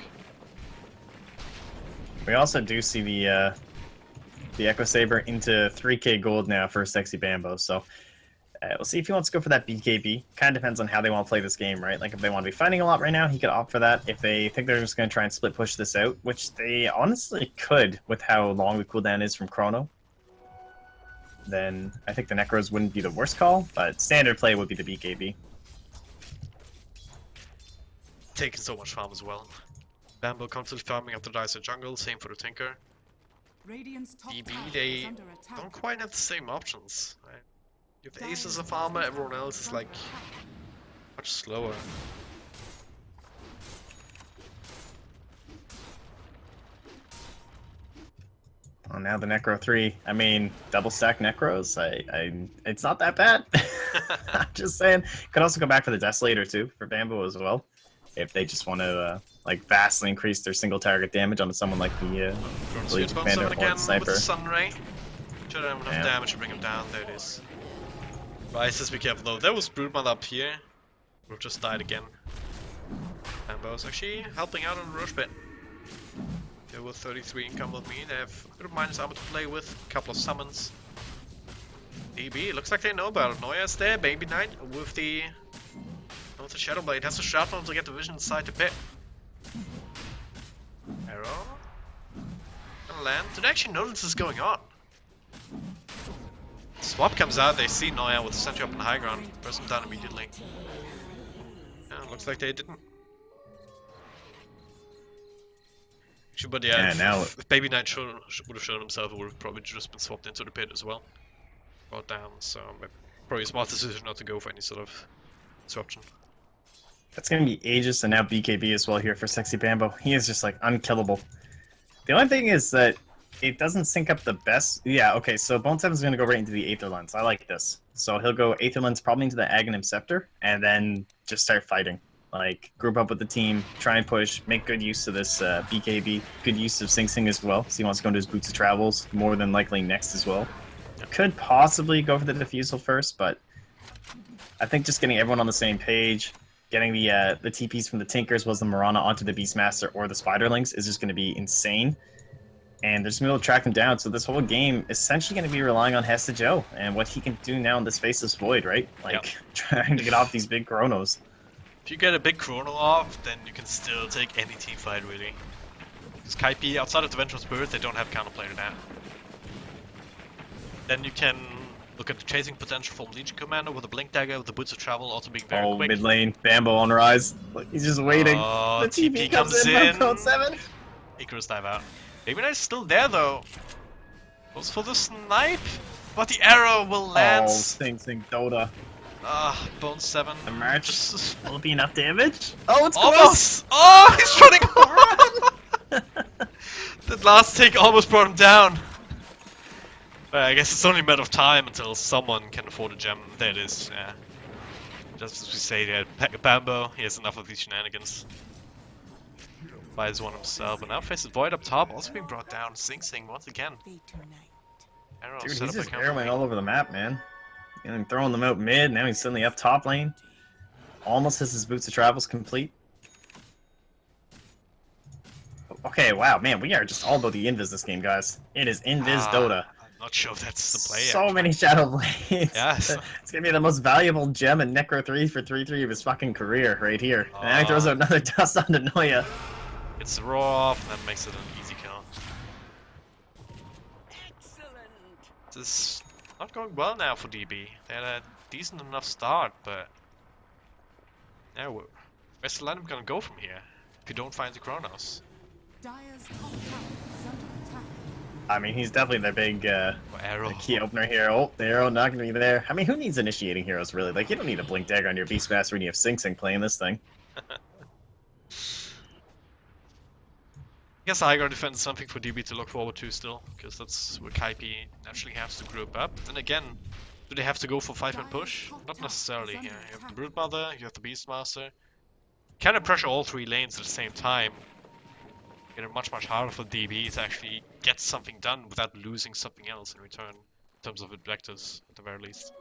We also do see the Echo Saber into 3k gold now for Sexy Bambo, so we'll see if he wants to go for that BKB. Kind of depends on how they want to play this game, right? Like if they want to be fighting a lot right now, he could opt for that. If they think they're just going to try and split push this out, which they honestly could with how long the cooldown is from Chrono, then I think the Necros wouldn't be the worst call, but standard play would be the BKB. Taking so much farm as well. Bambo constantly farming up the Dicer jungle, same for the Tinker. Radiant's top DB, tower they is under attack. don't quite have the same options. Right? You have Ace as a farmer, everyone else is like much slower. Oh, now the Necro 3. I mean, double stack Necros, it's not that bad. I'm just saying. Could also go back for the Desolator too, for Bambo as well. If they just want to, like, vastly increase their single target damage onto someone like the Legion Commander or again the Sniper. with the Sunray. Should have enough Yeah. damage to bring him down. There it is. Rises, be careful though. There was Broodmother up here. We've just died again. Bambo's actually helping out on the rush bit. There were 33 income with me. They have a bit of minus armor to play with. A couple of summons. DB, looks like they know about it. Noya's there. Baby Knight with the Shadow Blade. Has to sharpen to get the vision inside the pit. Arrow. Gonna land. Did they actually know this is going on? Swap comes out, they see Noya with the sentry up on the high ground. Press him down immediately. Yeah, looks like they didn't. Actually, but yeah, now if Baby Knight would have shown himself, it would have probably just been swapped into the pit as well. Brought down, so probably a smart decision not to go for any sort of disruption. That's going to be Aegis and now BKB as well here for Sexy Bambo. He is just, like, unkillable. The only thing is that it doesn't sync up the best. Yeah, okay, so Bone 7 is going to go right into the Aether Lens. I like this. So he'll go Aether Lens probably into the Aghanim Scepter, and then just start fighting. Like, group up with the team, try and push, make good use of this BKB, good use of Sing Sing as well. So he wants to go into his Boots of Travels, more than likely next as well. Could possibly go for the Diffusal first, but I think just getting everyone on the same page, getting the TPs from the Tinkers, was the Mirana onto the Beastmaster or the Spiderlings is just going to be insane. And they're just going to be able to track them down. So this whole game is essentially going to be relying on Hesta Joe and what he can do now in this Faceless Void, right? Like, trying to get off these big Chronos. If you get a big Chrono off, then you can still take any team fight, really. Because Kaipi, outside of the Vengeful Spirit, they don't have counterplay to that. Then you can look at the chasing potential from Legion Commander with the Blink Dagger, with the Boots of Travel also being very quick. Mid lane, Bambo on rise. Look, he's just waiting. Oh, The TP comes in from Code 7. Icarus dive out. Baby Knight's still there though. Goes for the snipe, but the arrow will land. Oh, Sing Sing Dota. Ah, Bone 7. The March. Will it be enough damage? Oh, it's Almost! Oh, he's running over! That last take almost brought him down. But I guess it's only a matter of time until someone can afford a gem. There it is, yeah. Just as we say, Bambo, he has enough of these shenanigans. by his one himself. And now faces Void up top, also being brought down. Sing Sing once again. Arrow Dude, set he's up just a counter arrowing lane. all over the map, man. And throwing them out mid. Now he's suddenly up top lane. Almost has his Boots of Travels complete. Okay, wow, man, we are just all about the invis this game, guys. It is invis Dota. I'm not sure if that's the play. So actually. many Shadow Blades. Yes. It's gonna be the most valuable gem in Necro 3 for 3-3 of his fucking career, right here. And now he throws out another dust onto Noya. Gets the roar off, and that makes it an easy kill. This is not going well now for DB. They had a decent enough start, but now where's the lineup gonna go from here? If you don't find the Chronos. Dire's top tower is under attack. I mean, he's definitely the big Or Arrow. the key opener here. Oh, the arrow not gonna be there. I mean, who needs initiating heroes, really? Like, you don't need a Blink Dagger on your Beastmaster when you have Sing Sing playing this thing. I guess High defense is something for DB to look forward to still, because that's where Kaipi naturally has to group up. Then again, do they have to go for 5-man push? Not necessarily here. You have the Broodmother, you have the Beastmaster. Kind of pressure all three lanes at the same time. Get it much harder for DB to actually get something done without losing something else in return, in terms of objectives at the very least.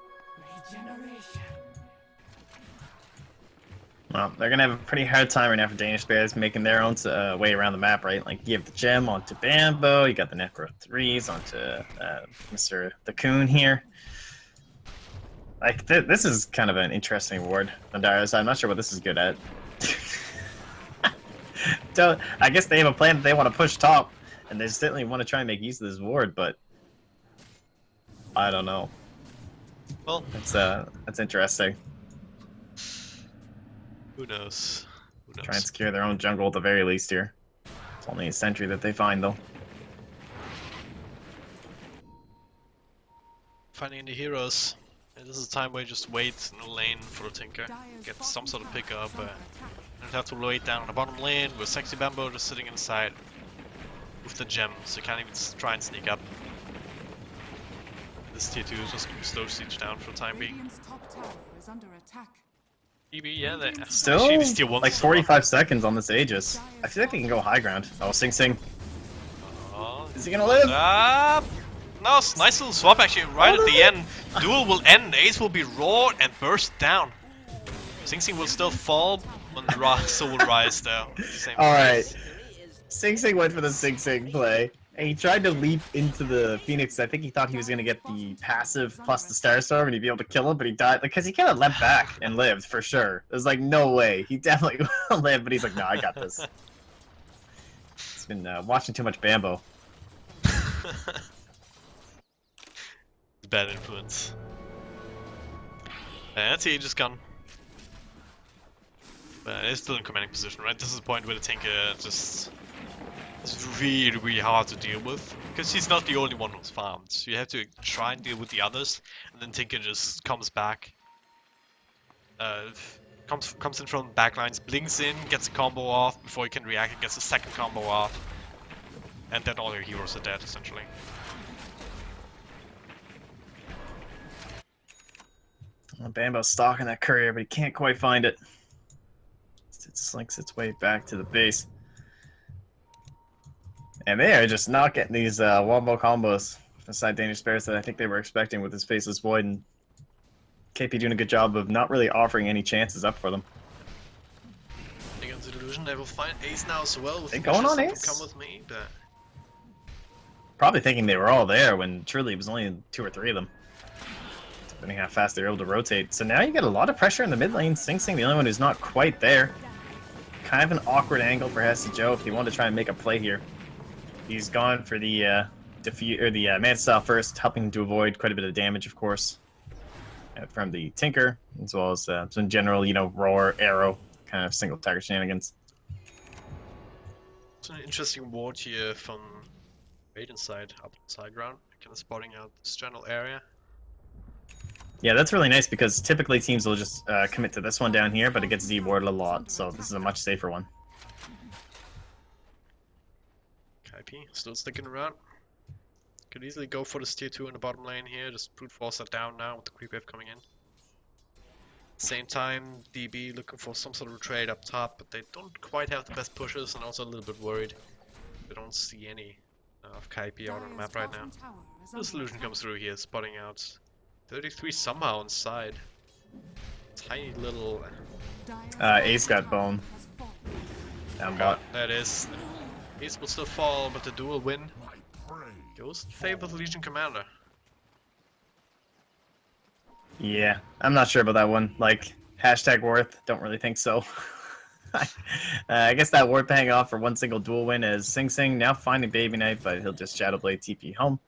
Well, they're gonna have a pretty hard time right now for Danish Bears making their own way around the map, right? Like, you have the gem onto Bambo, you got the Necro 3s onto Mr. the Coon here. Like, this is kind of an interesting ward on Darius. I'm not sure what this is good at. I guess they have a plan that they want to push top, and they certainly want to try and make use of this ward, but I don't know. Well, That's interesting. who knows? Who knows? Try and secure their own jungle at the very least here. It's only a sentry that they find, though. Finding any heroes. And this is a time where you just wait in the lane for the Tinker. Get some sort of pickup. And have to wait down on the bottom lane with Sexy Bambo just sitting inside with the gem, so you can't even try and sneak up. This tier 2 is just gonna slow siege down for the time being. Radiant's top tower is under attack. EB, yeah, they Still, actually, they still want like this 45 seconds on this Aegis. I feel like they can go high ground. Oh, Sing Sing. Oh, Is he gonna live? no, nice little swap actually right at the end. Duel will end, Ace will be roared and burst down. Sing Sing will still fall, when the Soul will rise though. Alright. Sing Sing went for the Sing Sing play. And he tried to leap into the Phoenix. I think he thought he was going to get the passive plus the Starstorm and he'd be able to kill him, but he died. Because he kind of leapt back and lived, for sure. There's like, no way. He definitely will live, but he's like, no, I got this. He's been watching too much Bambo. Bad influence. That's he just gone. But it's still in commanding position, right? This is the point where the Tinker just... It's really hard to deal with, because he's not the only one who's farmed. So you have to try and deal with the others, and then Tinker just comes back, comes in from the backlines, blinks in, gets a combo off before he can react, and gets a second combo off, and then all your heroes are dead essentially. Well, Bambo's stalking that courier, but he can't quite find it. It slinks its way back to the base. And they are just not getting these wombo combos aside Danish Bears that I think they were expecting with his Faceless Void, and KP doing a good job of not really offering any chances up for them. Against the Delusion, they will find Ace now as well. With They going on Ace? Come with me, but... Probably thinking they were all there when truly it was only 2 or 3 of them. Depending how fast they're able to rotate. So now you get a lot of pressure in the mid lane. Sing Sing, the only one who's not quite there. Kind of an awkward angle for Hesse Joe if he wanted to try and make a play here. He's gone for the Man Style first, helping to avoid quite a bit of damage, of course, from the Tinker, as well as some general, Roar, Arrow, kind of single target shenanigans. It's an interesting ward here from Radiant side, up the side ground, kind of spotting out this general area. Yeah, that's really nice because typically teams will just commit to this one down here, but it gets dewarded a lot, so this is a much safer one. Kaipi still sticking around. Could easily go for the tier 2 in the bottom lane here, just brute force that down now with the creep wave coming in. Same time, DB looking for some sort of trade up top, but they don't quite have the best pushes, and also a little bit worried. They don't see any of Kaipi out on the Dire's map right now. bottom tower is The under solution attack. comes through here, spotting out 33 somehow inside. Tiny little. Dire's Ace bottom got tower bone. has fallen. Down bot. That is. Ace will still fall, but the duel win My prey. goes in favor of the Legion Commander. Yeah, I'm not sure about that one. Like, hashtag worth, don't really think so. I guess that ward paying off for one single duel win is Sing Sing now finding Baby Knight, but he'll just Shadowblade TP home.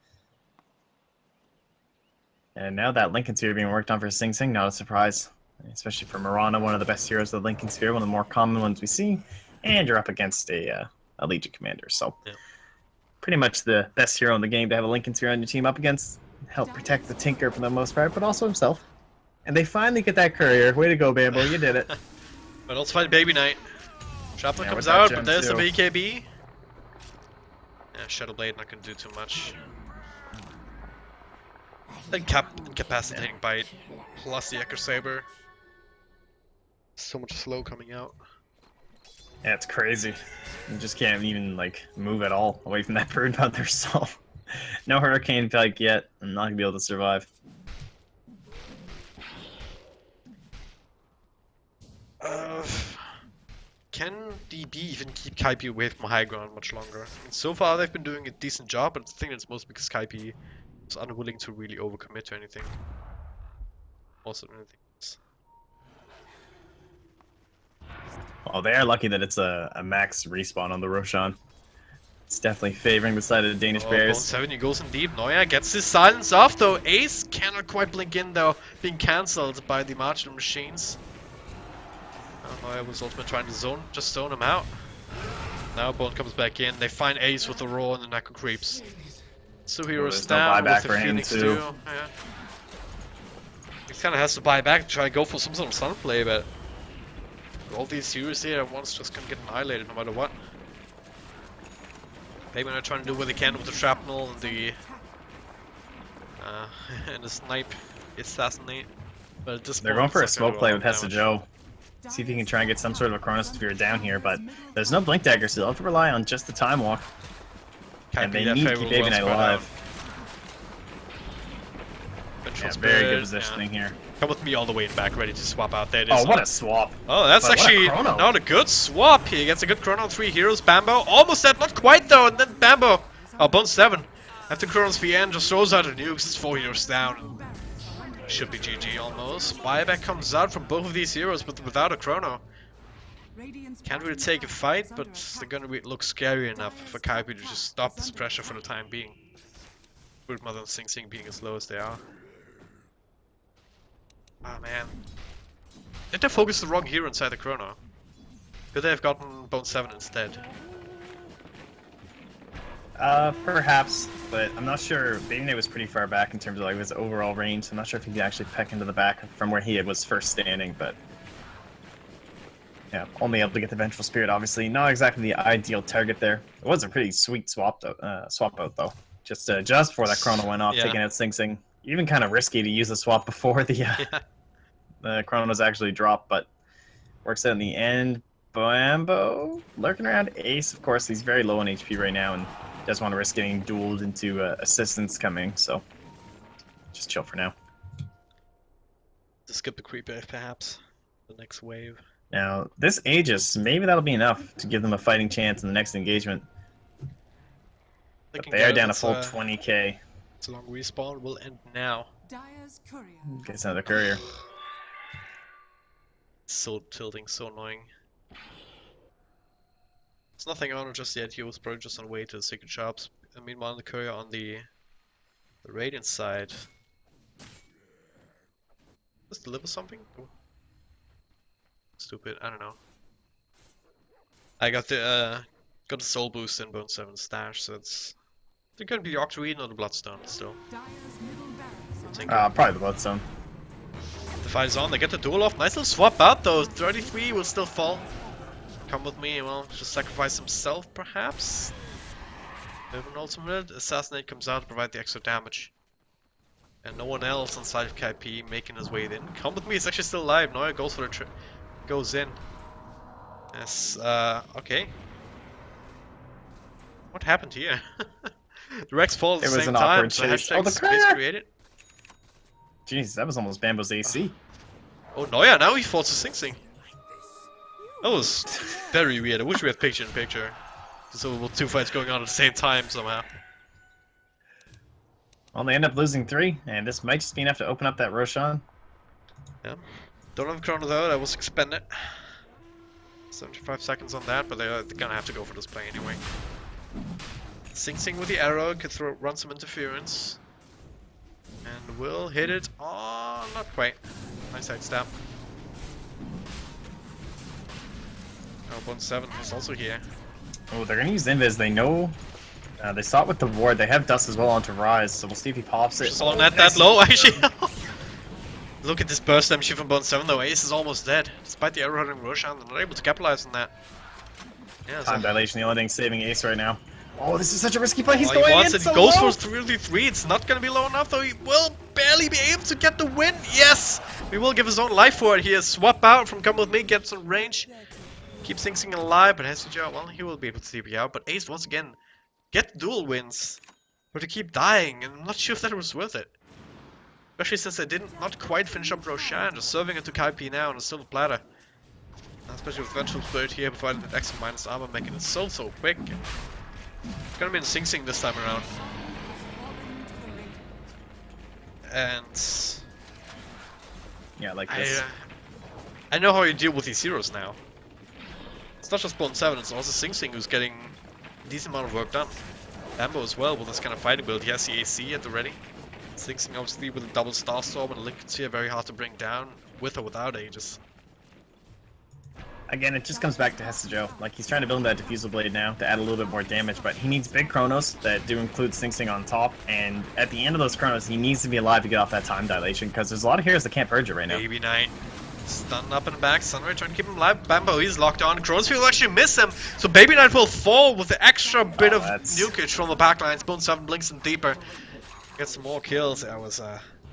And now that Lincoln Sphere being worked on for Sing Sing, not a surprise. Especially for Mirana, one of the best heroes of the Lincoln Sphere, one of the more common ones we see. And you're up against a Legion Commander, so Yeah. pretty much the best hero in the game to have a Lincoln Sphere on your team up against. Help protect the Tinker for the most part, but also himself. And they finally get that courier. Way to go, Bambo, you did it. But let's fight Baby Knight. Shrapnel Yeah, comes with that out, gem but there's the too. BKB. Yeah, Shadowblade not gonna do too much. Incapacitating bite, plus the Echo Saber. So much slow coming out. Yeah, it's crazy. You just can't even, like, move at all away from that bird out there, so... No Hurricane Pike yet. I'm not gonna be able to survive. Can DB even keep Kaipi away from high ground much longer? I mean, so far they've been doing a decent job, but I think it's mostly because Kaipi was unwilling to really overcommit to anything. Also, anything else. Well, they are lucky that it's a max respawn on the Roshan. It's definitely favoring the side of the Danish Oh, Bears. Bone 7 he goes in deep. Neuer gets his silence off though. Ace cannot quite blink in though, being cancelled by the marginal machines. Neuer was ultimately trying to just zone him out. Now Bone comes back in. They find Ace with the roar and the Nako creeps. Two heroes there's no down buyback with the for him, Phoenix too. too. Yeah. He kind of has to buy back to try and go for some sort of sun play, but all these heroes here, one's just gonna get annihilated no matter what. Maybe they're trying to do what they can with the shrapnel and the and the snipe, assassinate. But at this They're point, going for a it's not gonna smoke do play lot with of Hessa damage. Joe. See if he can try and get some sort of a Chronosphere down here, but there's no Blink Dagger, so they'll have to rely on just the Time Walk. And they Kaipi, that need to favorable keep Baby well Knight spread out. alive. Vengeful Yeah, very good Spirit, positioning yeah. here. Come with me all the way back, ready to swap out. There it is. Oh, what a swap. Oh, that's But what a actually chrono. not a good swap. He gets a good chrono on 3 heroes. Bambo almost dead, not quite though. And then Bambo, Bone 7, after chrono's VN just throws out the nukes. It's 4 heroes down. Should be GG almost. Buyback comes out from both of these heroes, but without a chrono. Can't really take a fight, but they're gonna look scary enough for Kaipi to just stop this pressure for the time being. With Mother and Sing Sing being as low as they are. Ah man. Did they focus the wrong hero inside the chrono? Could they have gotten Bone 7 instead? Perhaps, but I'm not sure. Baby Knight was pretty far back in terms of like his overall range. I'm not sure if he could actually peck into the back from where he was first standing, but yeah, only able to get the Vengeful Spirit. Obviously, not exactly the ideal target there. It was a pretty sweet swap out though. Just before that chrono went off, Yeah. taking out Sing Sing. Even kind of risky to use the swap before the Yeah. the chronos actually dropped, but works out in the end. Bambo lurking around Ace. Of course, he's very low on HP right now and doesn't want to risk getting dueled into assistance coming, so just chill for now. To skip the creep wave, perhaps. The next wave. Now, this Aegis, maybe that'll be enough to give them a fighting chance in the next engagement. They But can they get are it, down a it's full a- 20k. It's a long respawn. Will end now. Dire's courier. Gets another courier. So tilting, so annoying. It's nothing on just yet. He was probably just on the way to the secret shops. And meanwhile, the courier on the Radiant side. Let's deliver something? Oh. Stupid. I don't know. I got the soul boost in Bone 7 stash, so it's gonna be the Octarine or the Bloodstone still. Dire's middle barracks Take are it. Probably the Bloodstone. The fight is on, they get the duel off. Nice little swap out though. 33 will still fall. Come with me, well, just sacrifice himself perhaps. With an ultimate, Assassinate comes out to provide the extra damage. And no one else inside of Kaipi making his way in. Come with me, it's actually still alive. Neuer goes for the goes in. Yes, okay. What happened here? The Rex fall at the It was same an time, awkward so chase. Oh, hashtag the space car! created. Jeez, that was almost Bambo's AC. Oh, Neuer, now he falls to Sing Sing. That was very weird. I wish we had picture in picture. So two fights going on at the same time somehow. Well, they end up losing 3, and this might just be enough to open up that Roshan. Yeah. Don't have Chrono though, that was expended. 75 seconds on that, but they're gonna have to go for this play anyway. Sing Sing with the arrow, could run some interference. And will hit it. Oh, not quite. Nice side stab. Oh, Bone 7 is also here. Oh, they're gonna use Invis. They know. They saw it with the ward. They have Dust as well onto Rise, so we'll see if he pops it. Just on that low, actually. Look at this burst damage from Bone 7 though. Ace is almost dead. Despite the arrow hitting Roshan, they're not able to capitalize on that. Yeah, Time so dilation, the only thing saving Ace right now. Oh, this is such a risky play. He's he going wants in it. so He goes low. for 3. It's not gonna be low enough though. He will barely be able to get the win. Yes! We will give his own life for it here. Swap out from Come With Me, get some range. Keep Sing Sing alive, but has to well, he will be able to TP out. But Ace, once again, get dual wins. But to keep dying, and I'm not sure if that was worth it. Especially since they didn't not quite finish up Roshan, just serving it to Kaipi now on a silver platter. Especially with Vengeful Spirit here, provided with extra minus armor, making it so quick. It's gonna be in Sing Sing this time around. And Yeah, like this. I know how you deal with these heroes now. It's not just Bone 7, it's also Sing Sing who's getting a decent amount of work done. Bambo as well with this kind of fighting build. He has the AC at the ready. Sing Sing obviously with a double Star Storm and a Liquid Sphere, very hard to bring down with or without Aegis. Again, it just comes back to Hestejo. Like, he's trying to build that Diffusal Blade now to add a little bit more damage, but he needs big Chronos that do include Sing Sing on top, and at the end of those Chronos, he needs to be alive to get off that time dilation, because there's a lot of heroes that can't purge it right now. Baby Knight. Stunned up in the back. Sunray trying to keep him alive. Bambo, he's locked on. Chronosphere will actually miss him. So Baby Knight will fall with the extra bit of nukage from the backlines. Bone 7 blinks in deeper. Gets some more kills. That was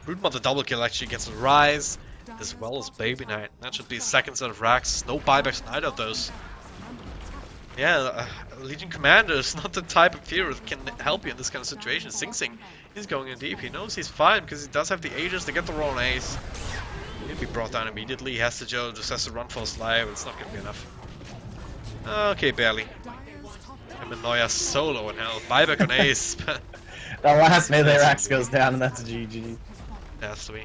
Broodmother double kill actually gets a rise. As well as Baby Knight. That should be second set of racks. No buybacks in either of those. Yeah, Legion Commander is not the type of hero that can help you in this kind of situation. Sing Sing, he's going in deep. He knows he's fine because he does have the Aegis to get the wrong ace. He'll be brought down immediately. Hestejo just has to run for his life. It's not going to be enough. Okay, barely. Him and Neuer solo in hell. Buyback on ace. The last melee racks goes down, and that's a GG. Has to be.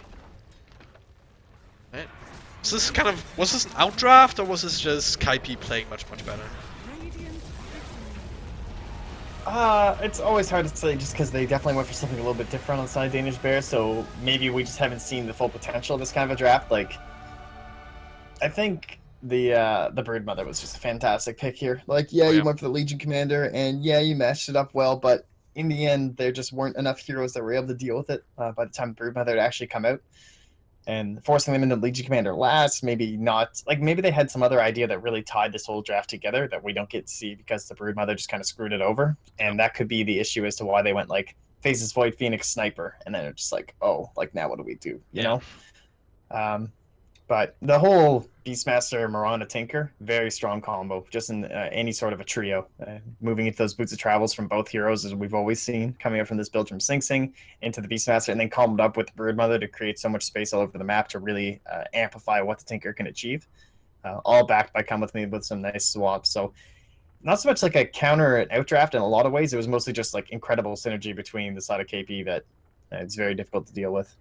Right. Was this kind of, was this an outdraft or was this just Kaipi playing much better? It's always hard to say just because they definitely went for something a little bit different on the side of Danish Bear, so maybe we just haven't seen the full potential of this kind of a draft. Like, I think the Broodmother was just a fantastic pick here. Like, yeah, you went for the Legion Commander, and yeah, you matched it up well, but in the end, there just weren't enough heroes that were able to deal with it by the time Broodmother had actually come out. And forcing them into Legion Commander last, maybe not. Like, maybe they had some other idea that really tied this whole draft together that we don't get to see because the Broodmother just kind of screwed it over. And that could be the issue as to why they went, like, Phases Void, Phoenix, Sniper. And then it's just like, oh, like, now what do we do? You know? But the whole Beastmaster, Mirana, Tinker, very strong combo, just in any sort of a trio. Moving into those Boots of Travels from both heroes, as we've always seen, coming up from this build from Sing Sing into the Beastmaster, and then comboed up with the Broodmother to create so much space all over the map to really amplify what the Tinker can achieve. All backed by Come With Me with some nice swaps. So not so much like a counter outdraft in a lot of ways. It was mostly just like incredible synergy between the side of KP that it's very difficult to deal with.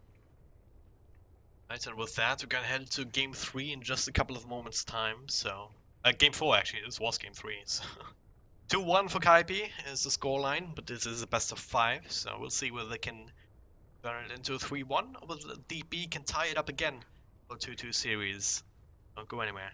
Right, and with that, we're gonna head to game 3 in just a couple of moments' time. So, game 4 actually. This was game 3. So 2-1 for Kaipi is the scoreline, but this is a best of 5. So we'll see whether they can turn it into a 3-1 or whether DB can tie it up again for 2-2 series. Don't go anywhere.